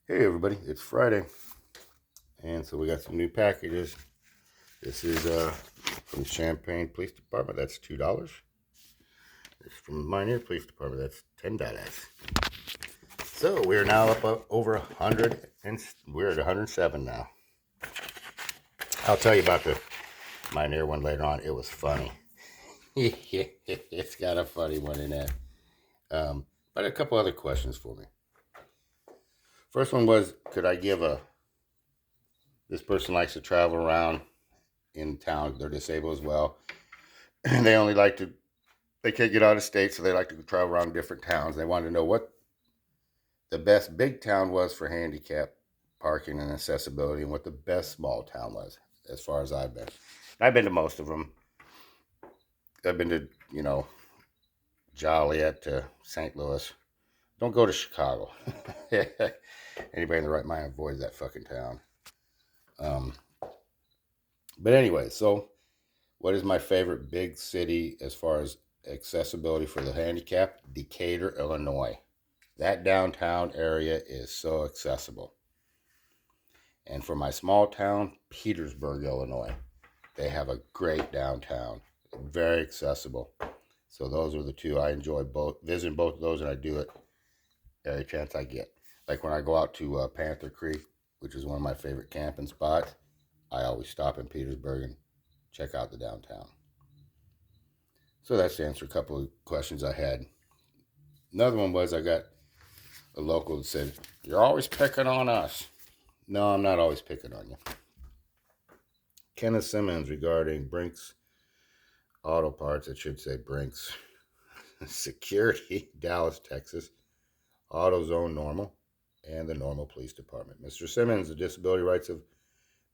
Hey everybody, it's Friday, and so we got some new packages. This is from the Champaign Police Department. That's $2. It's from the Minear Police Department. That's $10. So we're now up over 100, and we're at 107 now. I'll tell you about the Minear one later on. It was funny. It's got a funny one in it. But a couple other questions for me. First one was, could I give this person likes to travel around in town. They're disabled as well. And they can't get out of state, so they like to travel around different towns. They wanted to know what the best big town was for handicap parking and accessibility, and what the best small town was, as far as I've been. I've been to most of them. I've been to, Joliet to St. Louis. Don't go to Chicago. Anybody in the right mind avoids that fucking town. But anyway, so what is my favorite big city as far as accessibility for the handicapped? Decatur, Illinois. That downtown area is so accessible. And for my small town, Petersburg, Illinois, they have a great downtown. Very accessible. So those are the two. I enjoy visiting both of those, and I do it every chance I get. Like when I go out to Panther Creek, which is one of my favorite camping spots, I always stop in Petersburg and check out the downtown. So that's to answer a couple of questions I had. Another one was, I got a local that said, "You're always picking on us." No, I'm not always picking on you. Kenneth Simmons regarding Brinks Auto Parts, it should say Brinks Security, Dallas, Texas, AutoZone Normal, and the Normal Police Department. Mr. Simmons, the Disability Rights of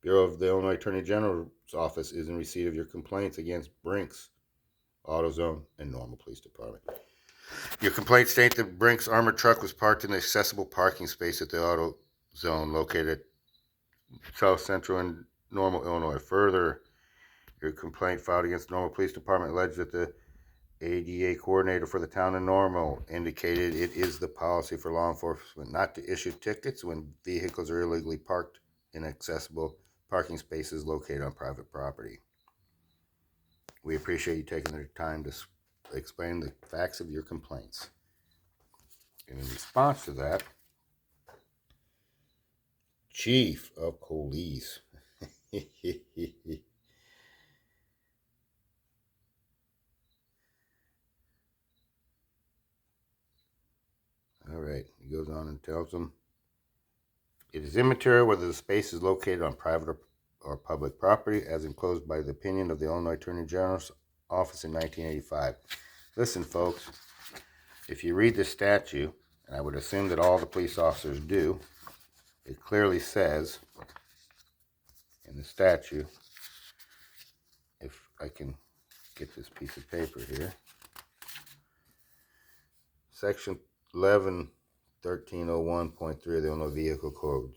Bureau of the Illinois Attorney General's Office is in receipt of your complaints against Brinks, AutoZone, and Normal Police Department. Your complaint states that Brinks' armored truck was parked in the accessible parking space at the AutoZone located at South Central and Normal, Illinois. Further, your complaint filed against the Normal Police Department alleged that the ADA coordinator for the town of Normal indicated it is the policy for law enforcement not to issue tickets when vehicles are illegally parked in accessible parking spaces located on private property. We appreciate you taking the time to explain the facts of your complaints. And in response to that, Chief of Police. All right, he goes on and tells them, it is immaterial whether the space is located on private or public property, as enclosed by the opinion of the Illinois Attorney General's Office in 1985. Listen, folks, if you read the statute, and I would assume that all the police officers do, it clearly says in the statute, if I can get this piece of paper here, Section 11-1301.3 of the Illinois Vehicle Code.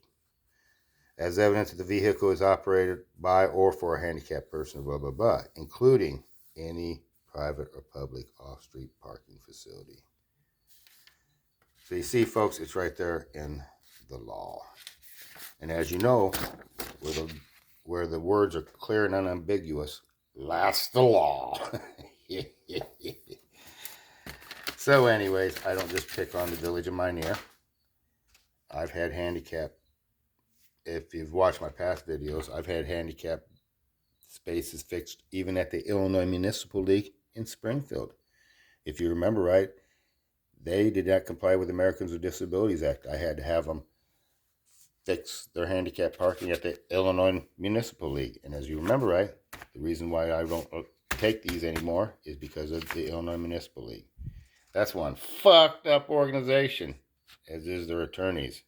As evidence that the vehicle is operated by or for a handicapped person, blah, blah, blah, including any private or public off-street parking facility. So you see, folks, it's right there in the law. And as you know, where the words are clear and unambiguous, that's the law. So anyways, I don't just pick on the village of Minear. I've had handicap. If you've watched my past videos, I've had handicap spaces fixed even at the Illinois Municipal League in Springfield. If you remember right, they did not comply with the Americans with Disabilities Act. I had to have them fix their handicap parking at the Illinois Municipal League. And as you remember right, the reason why I don't take these anymore is because of the Illinois Municipal League. That's one fucked up organization, as is their attorneys.